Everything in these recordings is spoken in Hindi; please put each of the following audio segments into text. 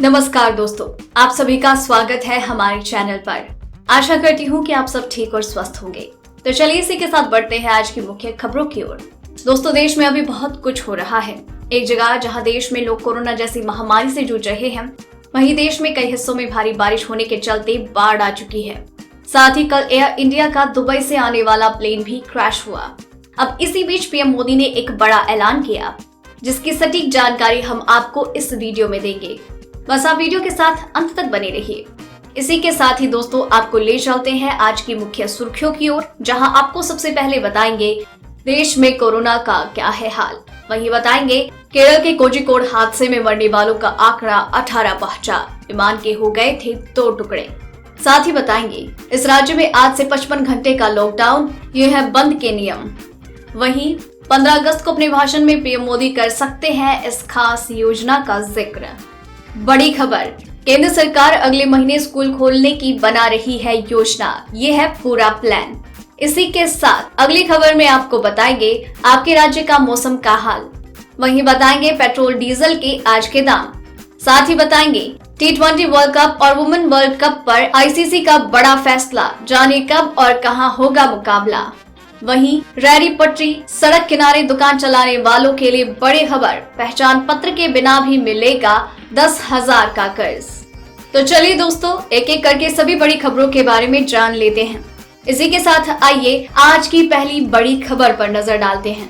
नमस्कार दोस्तों, आप सभी का स्वागत है हमारे चैनल पर। आशा करती हूँ कि आप सब ठीक और स्वस्थ होंगे। तो चलिए इसी के साथ बढ़ते हैं आज की मुख्य खबरों की ओर। दोस्तों, देश में अभी बहुत कुछ हो रहा है। एक जगह जहां देश में लोग कोरोना जैसी महामारी से जूझ रहे हैं, वहीं देश में कई हिस्सों में भारी बारिश होने के चलते बाढ़ आ चुकी है। साथ ही कल एयर इंडिया का दुबई से आने वाला प्लेन भी क्रैश हुआ। अब इसी बीच पीएम मोदी ने एक बड़ा ऐलान किया, जिसकी सटीक जानकारी हम आपको इस वीडियो में देंगे। बस आप वीडियो के साथ अंत तक बने रहिए। इसी के साथ ही दोस्तों, आपको ले चलते हैं आज की मुख्य सुर्खियों की ओर, जहां आपको सबसे पहले बताएंगे देश में कोरोना का क्या है हाल। वहीं बताएंगे केरल के कोझिकोड हादसे में मरने वालों का आंकड़ा 18 पहुंचा, विमान के हो गए थे 2 टुकड़े। साथ ही बताएंगे इस राज्य में आज से 55 घंटे का लॉकडाउन, ये है बंद के नियम। वहीं 15 अगस्त को अपने भाषण में पीएम मोदी कर सकते हैं इस खास योजना का जिक्र। बड़ी खबर, केंद्र सरकार अगले महीने स्कूल खोलने की बना रही है योजना, ये है पूरा प्लान। इसी के साथ अगली खबर में आपको बताएंगे आपके राज्य का मौसम का हाल। वहीं बताएंगे पेट्रोल डीजल के आज के दाम। साथ ही बताएंगे T20 वर्ल्ड कप और वुमेन वर्ल्ड कप पर आईसीसी का बड़ा फैसला, जाने कब और कहां होगा मुकाबला। वहीं रेहड़ी पटरी सड़क किनारे दुकान चलाने वालों के लिए बड़ी खबर, पहचान पत्र के बिना भी मिलेगा 10,000 का कर्ज। तो चलिए दोस्तों, एक एक करके सभी बड़ी खबरों के बारे में जान लेते हैं। इसी के साथ आइए आज की पहली बड़ी खबर पर नजर डालते हैं।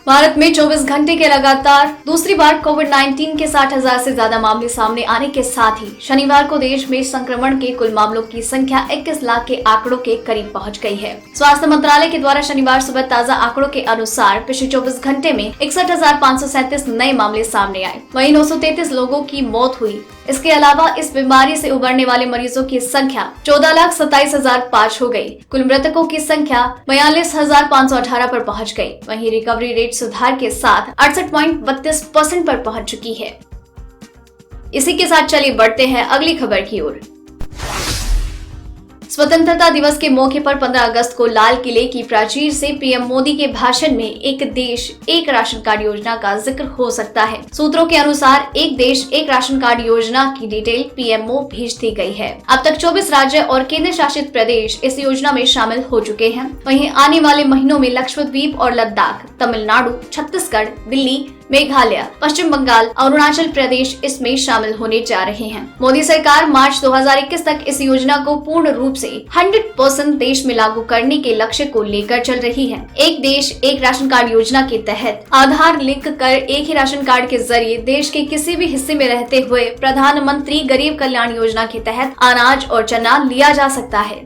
भारत में 24 घंटे के लगातार दूसरी बार कोविड-19 के 60,000 से ज्यादा मामले सामने आने के साथ ही शनिवार को देश में संक्रमण के कुल मामलों की संख्या 21 लाख के आंकड़ों के करीब पहुंच गई है। स्वास्थ्य मंत्रालय के द्वारा शनिवार सुबह ताजा आंकड़ों के अनुसार पिछले 24 घंटे में 61,537 नए मामले सामने आए। वहीं 933 लोगों की मौत हुई। इसके अलावा इस बीमारी से उबरने वाले मरीजों की संख्या 14,27,005 हो गई। कुल मृतकों की संख्या 42,518 पर पहुंच गई। वहीं रिकवरी रेट सुधार के साथ 68.32% पर पहुंच चुकी है। इसी के साथ चलिए बढ़ते हैं अगली खबर की ओर। स्वतंत्रता दिवस के मौके पर 15 अगस्त को लाल किले की प्राचीर से पीएम मोदी के भाषण में एक देश एक राशन कार्ड योजना का जिक्र हो सकता है। सूत्रों के अनुसार एक देश एक राशन कार्ड योजना की डिटेल पीएमओ भेज दी गई है। अब तक 24 राज्य और केंद्र शासित प्रदेश इस योजना में शामिल हो चुके हैं। वहीं आने वाले महीनों में लक्षद्वीप और लद्दाख, तमिलनाडु, छत्तीसगढ़, दिल्ली, मेघालय, पश्चिम बंगाल, अरुणाचल प्रदेश इसमें शामिल होने जा रहे हैं। मोदी सरकार मार्च 2021 तक इस योजना को पूर्ण रूप से 100% देश में लागू करने के लक्ष्य को लेकर चल रही है। एक देश एक राशन कार्ड योजना के तहत आधार लिंक कर एक ही राशन कार्ड के जरिए देश के किसी भी हिस्से में रहते हुए प्रधानमंत्री गरीब कल्याण योजना के तहत अनाज और चना लिया जा सकता है।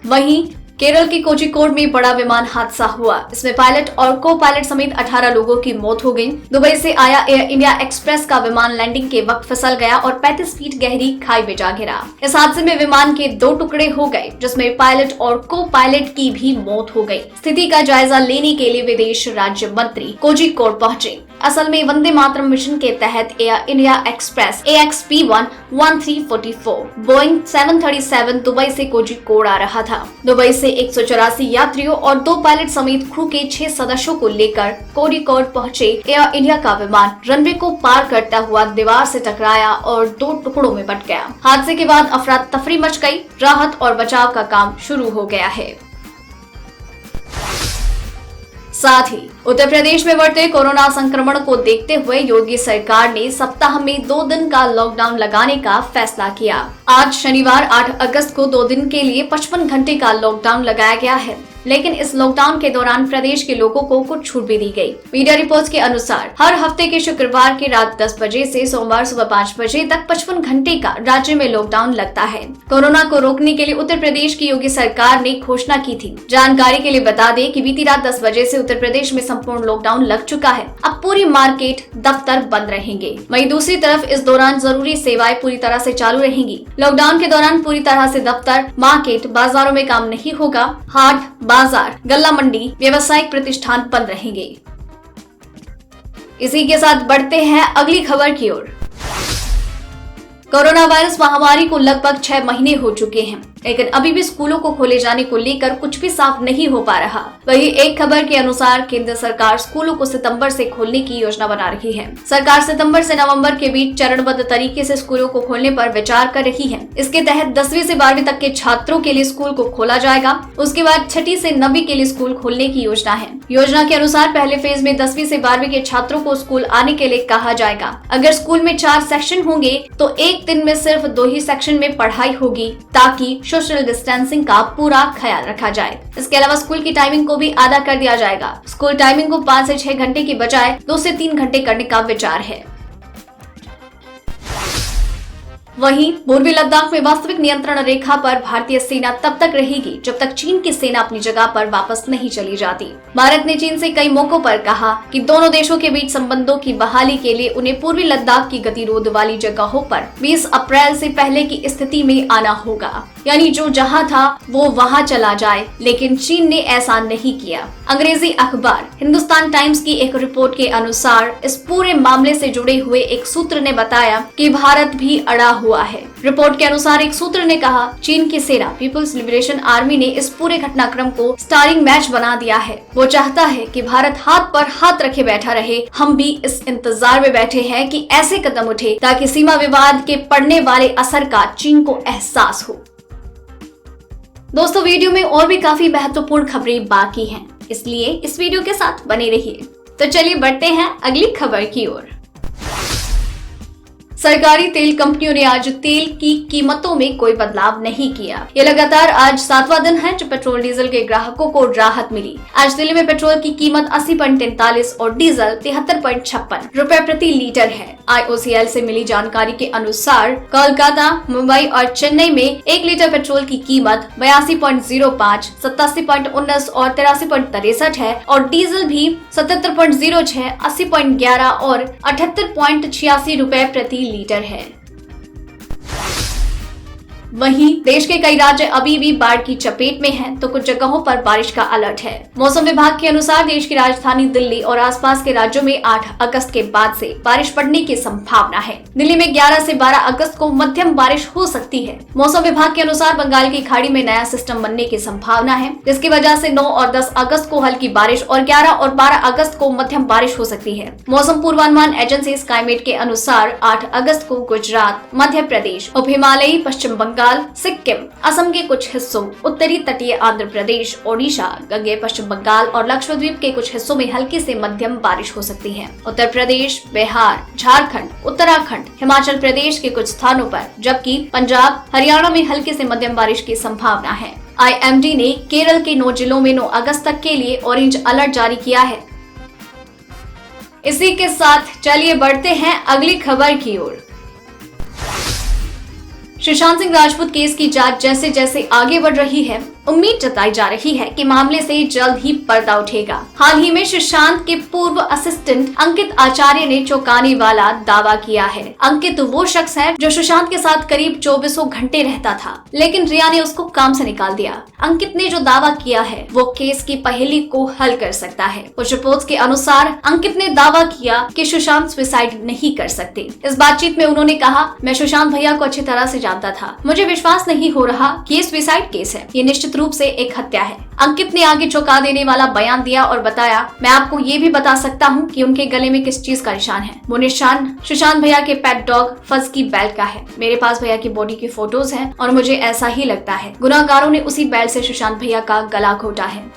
वहीं केरल के कोझिकोड में बड़ा विमान हादसा हुआ। इसमें पायलट और को पायलट समेत 18 लोगों की मौत हो गई। दुबई से आया एयर इंडिया एक्सप्रेस का विमान लैंडिंग के वक्त फिसल गया और 35 फीट गहरी खाई में जा गिरा। इस हादसे में विमान के 2 टुकड़े हो गए, जिसमें पायलट और को पायलट की भी मौत हो गई। स्थिति का जायजा लेने के लिए विदेश राज्य मंत्री कोझिकोड पहुंचे। असल में वंदे मातरम मिशन के तहत air India express AXP-1 1344 Boeing 737 Dubai से कोझिकोड आ रहा था। दुबई से 184 यात्रियों और 2 पायलट समेत क्रू के 6 सदस्यों को लेकर कोझिकोड पहुंचे एयर इंडिया का विमान रनवे को पार करता हुआ दीवार से टकराया और 2 टुकड़ों में बट गया। हादसे के बाद अफरा तफरी मच गई। राहत और बचाव का काम शुरू हो गया है। साथ ही उत्तर प्रदेश में बढ़ते कोरोना संक्रमण को देखते हुए योगी सरकार ने सप्ताह में 2 दिन का लॉकडाउन लगाने का फैसला किया। आज शनिवार 8 अगस्त को 2 दिन के लिए 55 घंटे का लॉकडाउन लगाया गया है। लेकिन इस लॉकडाउन के दौरान प्रदेश के लोगों को कुछ छूट भी दी गई। मीडिया रिपोर्ट्स के अनुसार हर हफ्ते के शुक्रवार की रात 10 बजे से सोमवार सुबह 5 बजे तक 55 घंटे का राज्य में लॉकडाउन लगता है। कोरोना को रोकने के लिए उत्तर प्रदेश की योगी सरकार ने घोषणा की थी। जानकारी के लिए बता दें कि बीती रात 10 बजे से उत्तर प्रदेश में संपूर्ण लॉकडाउन लग चुका है। अब पूरी मार्केट, दफ्तर बंद रहेंगे। वहीं दूसरी तरफ इस दौरान जरूरी सेवाएं पूरी तरह से चालू रहेंगी। लॉकडाउन के दौरान पूरी तरह से दफ्तर, मार्केट, बाजारों में काम नहीं होगा। हाट, बाजार, गल्ला मंडी, व्यावसायिक प्रतिष्ठान बंद रहेंगे। इसी के साथ बढ़ते हैं अगली खबर की ओर। कोरोना वायरस महामारी को लगभग 6 महीने हो चुके हैं। लेकिन अभी भी स्कूलों को खोले जाने को लेकर कुछ भी साफ नहीं हो पा रहा। वहीं एक खबर के अनुसार केंद्र सरकार स्कूलों को सितंबर से खोलने की योजना बना रही है। सरकार सितंबर से नवंबर के बीच चरणबद्ध तरीके से स्कूलों को खोलने पर विचार कर रही है। इसके तहत 10वीं से 12वीं तक के छात्रों के लिए स्कूल को खोला जाएगा। उसके बाद 6ठी से 9वीं के लिए स्कूल खोलने की योजना है। योजना के अनुसार पहले फेज में 10वीं से 12वीं के छात्रों को स्कूल आने के लिए कहा जाएगा। अगर स्कूल में 4 सेक्शन होंगे तो एक दिन में सिर्फ 2 ही सेक्शन में पढ़ाई होगी, ताकि सोशल डिस्टेंसिंग का पूरा ख्याल रखा जाए। इसके अलावा स्कूल की टाइमिंग को भी आधा कर दिया जाएगा। स्कूल टाइमिंग को 5 से 6 घंटे की बजाय 2 से 3 घंटे करने का विचार है। वहीं पूर्वी लद्दाख में वास्तविक नियंत्रण रेखा पर भारतीय सेना तब तक रहेगी जब तक चीन की सेना अपनी जगह पर वापस नहीं चली जाती। भारत ने चीन से कई मौकों पर कहा कि दोनों देशों के बीच संबंधों की बहाली के लिए उन्हें पूर्वी लद्दाख की गतिरोध वाली जगहों पर 20 अप्रैल से पहले की स्थिति में आना होगा, यानी जो जहां था वो वहां चला जाए। लेकिन चीन ने ऐसा नहीं किया। अंग्रेजी अखबार हिंदुस्तान टाइम्स की एक रिपोर्ट के अनुसार इस पूरे मामले से जुड़े हुए एक सूत्र ने बताया कि भारत भी अड़ा हुआ है। रिपोर्ट के अनुसार एक सूत्र ने कहा, चीन की सेना पीपुल्स लिबरेशन आर्मी ने इस पूरे घटनाक्रम को स्टारिंग मैच बना दिया है। वो चाहता है कि भारत हाथ पर हाथ रखे बैठा रहे। हम भी इस इंतजार में बैठे हैं कि ऐसे कदम उठे ताकि सीमा विवाद के पड़ने वाले असर का चीन को एहसास हो। दोस्तों, वीडियो में और भी काफी महत्वपूर्ण खबरें बाकी हैं, इसलिए इस वीडियो के साथ बने रहिए। तो चलिए बढ़ते हैं अगली खबर की ओर। सरकारी तेल कंपनियों ने आज तेल की कीमतों में कोई बदलाव नहीं किया। ये लगातार आज 7वां दिन है जब पेट्रोल डीजल के ग्राहकों को राहत मिली। आज दिल्ली में पेट्रोल की कीमत 80.43 और डीजल 73.56 रुपए प्रति लीटर है। IOCL से मिली जानकारी के अनुसार कोलकाता, मुंबई और चेन्नई में 1 लीटर पेट्रोल की कीमत 82.05, 87.19 और 83.63 है और डीजल भी 77.06, 80.11 और 78.86 रुपए प्रति लीटर है। वहीं देश के कई राज्य अभी भी बाढ़ की चपेट में हैं, तो कुछ जगहों पर बारिश का अलर्ट है। मौसम विभाग के अनुसार देश की राजधानी दिल्ली और आसपास के राज्यों में 8 अगस्त के बाद से बारिश पड़ने की संभावना है। दिल्ली में 11 से 12 अगस्त को मध्यम बारिश हो सकती है। मौसम विभाग के अनुसार बंगाल की खाड़ी में नया सिस्टम बनने की संभावना है, जिसकी वजह से 9 और 10 अगस्त को हल्की बारिश और 11 और 12 अगस्त को मध्यम बारिश हो सकती है। मौसम पूर्वानुमान एजेंसी स्काईमेट के अनुसार 8 अगस्त को गुजरात, मध्य प्रदेश, उप हिमालयी पश्चिम बंगाल, सिक्किम, असम के कुछ हिस्सों, उत्तरी तटीय आंध्र प्रदेश, ओडिशा, गंगे पश्चिम बंगाल और लक्षद्वीप के कुछ हिस्सों में हल्की से मध्यम बारिश हो सकती है। उत्तर प्रदेश, बिहार, झारखंड, उत्तराखंड, हिमाचल प्रदेश के कुछ स्थानों पर, जबकि पंजाब, हरियाणा में हल्की से मध्यम बारिश की संभावना है। IMD ने केरल के 9 जिलों में 9 अगस्त तक के लिए ऑरेंज अलर्ट जारी किया है। इसी के साथ चलिए बढ़ते हैं अगली खबर की ओर। सुशांत सिंह राजपूत केस की जांच जैसे जैसे आगे बढ़ रही है, उम्मीद जताई जा रही है कि मामले से जल्द ही पर्दा उठेगा। हाल ही में सुशांत के पूर्व असिस्टेंट अंकित आचार्य ने चौंकाने वाला दावा किया है। अंकित वो शख्स है जो सुशांत के साथ करीब 24 घंटे रहता था, लेकिन रिया ने उसको काम से निकाल दिया। अंकित ने जो दावा किया है वो केस की पहेली को हल कर सकता है। कुछ रिपोर्ट्स के अनुसार अंकित ने दावा किया कि सुशांत सुसाइड नहीं कर सकते। इस बातचीत में उन्होंने कहा, मैं सुशांत भैया को अच्छी तरह से जानता था, मुझे विश्वास नहीं हो रहा कि ये सुसाइड केस है, ये निश्चित रूप से एक हत्या है। अंकित ने आगे चौंका देने वाला बयान दिया और बताया, मैं आपको ये भी बता सकता हूँ कि उनके गले में किस चीज का निशान है। वो निशान सुशांत भैया के पेट डॉग फज की बेल्ट का है। मेरे पास भैया की बॉडी की फोटोज हैं और मुझे ऐसा ही लगता है गुनाहगारों ने उसी बेल्ट से सुशांत भैया का गला घोटा है।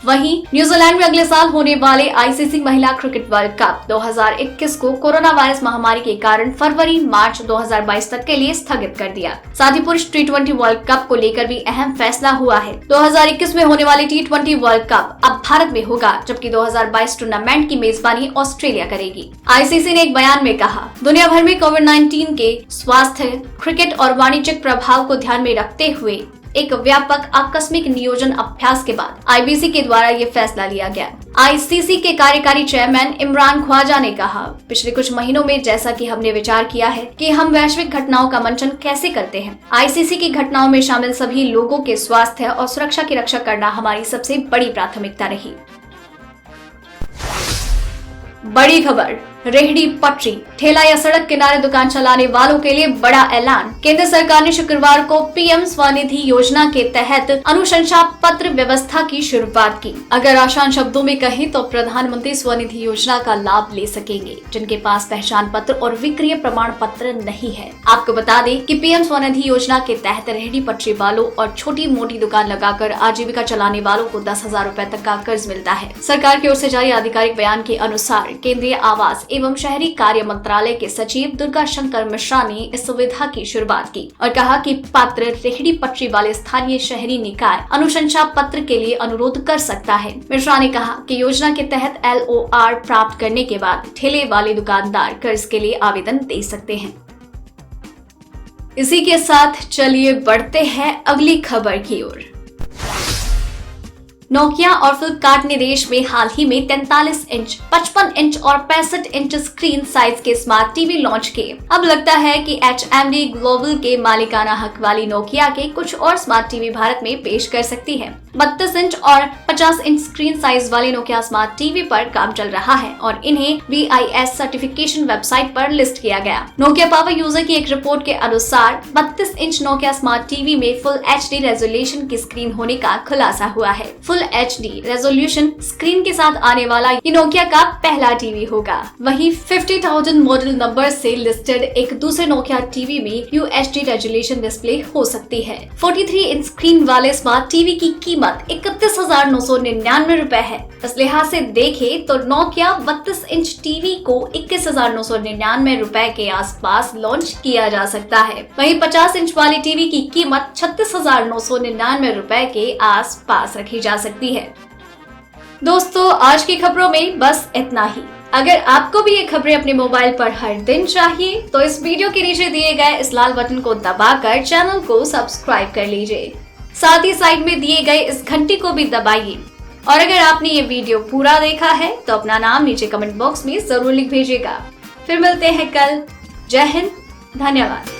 वहीं न्यूजीलैंड में अगले साल होने वाले ICC महिला क्रिकेट वर्ल्ड कप 2021 को कोरोना वायरस महामारी के कारण फरवरी-मार्च 2022 तक के लिए स्थगित कर दिया। साथ ही पुरुष T20 वर्ल्ड कप को लेकर भी अहम फैसला हुआ है। 2021 में होने वाले T20 वर्ल्ड कप अब भारत में होगा, जबकि 2022 टूर्नामेंट की मेजबानी ऑस्ट्रेलिया करेगी। ICC ने एक बयान में कहा, दुनिया भर में कोविड-19 के स्वास्थ्य, क्रिकेट और वाणिज्यिक प्रभाव को ध्यान में रखते हुए एक व्यापक आकस्मिक नियोजन अभ्यास के बाद IBC के द्वारा ये फैसला लिया गया। ICC के कार्यकारी चेयरमैन इमरान ख्वाजा ने कहा, पिछले कुछ महीनों में जैसा कि हमने विचार किया है कि हम वैश्विक घटनाओं का मंचन कैसे करते हैं, ICC की घटनाओं में शामिल सभी लोगों के स्वास्थ्य और सुरक्षा की रक्षा करना हमारी सबसे बड़ी प्राथमिकता रही। बड़ी खबर, रेहड़ी पटरी, ठेला या सड़क किनारे दुकान चलाने वालों के लिए बड़ा ऐलान। केंद्र सरकार ने शुक्रवार को पीएम स्वनिधि योजना के तहत अनुशंसा पत्र व्यवस्था की शुरुआत की। अगर आसान शब्दों में कहें तो प्रधानमंत्री स्वनिधि योजना का लाभ ले सकेंगे जिनके पास पहचान पत्र और विक्रय प्रमाण पत्र नहीं है। आपको बता दें कि पीएम स्वनिधि योजना के तहत रेहड़ी पटरी वालों और छोटी मोटी दुकान लगाकर आजीविका चलाने वालों को 10,000 रूपए तक का कर्ज मिलता है। सरकार की ओर से जारी आधिकारिक बयान के अनुसार केंद्रीय आवास एवं शहरी कार्य मंत्रालय के सचिव दुर्गा शंकर मिश्रा ने इस सुविधा की शुरुआत की और कहा कि पात्र रेहड़ी पटरी वाले स्थानीय शहरी निकाय अनुशंसा पत्र के लिए अनुरोध कर सकता है। मिश्रा ने कहा कि योजना के तहत LOR प्राप्त करने के बाद ठेले वाले दुकानदार कर्ज के लिए आवेदन दे सकते हैं। इसी के साथ चलिए बढ़ते हैं अगली खबर की ओर। नोकिया और फ्लिपकार्ट ने देश में हाल ही में 43 इंच, 55 इंच और 65 इंच स्क्रीन साइज के स्मार्ट टीवी लॉन्च किए। अब लगता है कि HMD ग्लोबल के मालिकाना हक वाली नोकिया के कुछ और स्मार्ट टीवी भारत में पेश कर सकती है। 32 इंच और 50 इंच स्क्रीन साइज वाली नोकिया स्मार्ट टीवी पर काम चल रहा है और इन्हें BIS सर्टिफिकेशन वेबसाइट पर लिस्ट किया गया। नोकिया पावर यूजर की एक रिपोर्ट के अनुसार 32 इंच नोकिया स्मार्ट टीवी में फुल HD रेजोल्यूशन की स्क्रीन होने का खुलासा हुआ है। फुल HD रेजोल्यूशन स्क्रीन के साथ आने वाला ये नोकिया का पहला टीवी होगा। वहीं 50,000 मॉडल नंबर से लिस्टेड एक दूसरे नोकिया टीवी में UHD रेजोल्यूशन डिस्प्ले हो सकती है। 43 इंच स्क्रीन वाले स्मार्ट टीवी की कीमत 31,999 रूपए है। इस लिहाज से देखें तो नोकिया 32 इंच टीवी को 21,999 रूपए के आसपास लॉन्च किया जा सकता है। वहीं 50 इंच वाली टीवी की कीमत 36,999 रूपए के आसपास रखी जा सकती है। दोस्तों, आज की खबरों में बस इतना ही। अगर आपको भी ये खबरें अपने मोबाइल पर हर दिन चाहिए तो इस वीडियो के नीचे दिए गए इस लाल बटन को दबाकर चैनल को सब्सक्राइब कर लीजिए। साथ ही साइड में दिए गए इस घंटी को भी दबाइए। और अगर आपने ये वीडियो पूरा देखा है तो अपना नाम नीचे कमेंट बॉक्स में जरूर लिख भेजिएगा। फिर मिलते हैं कल। जय हिंद, धन्यवाद।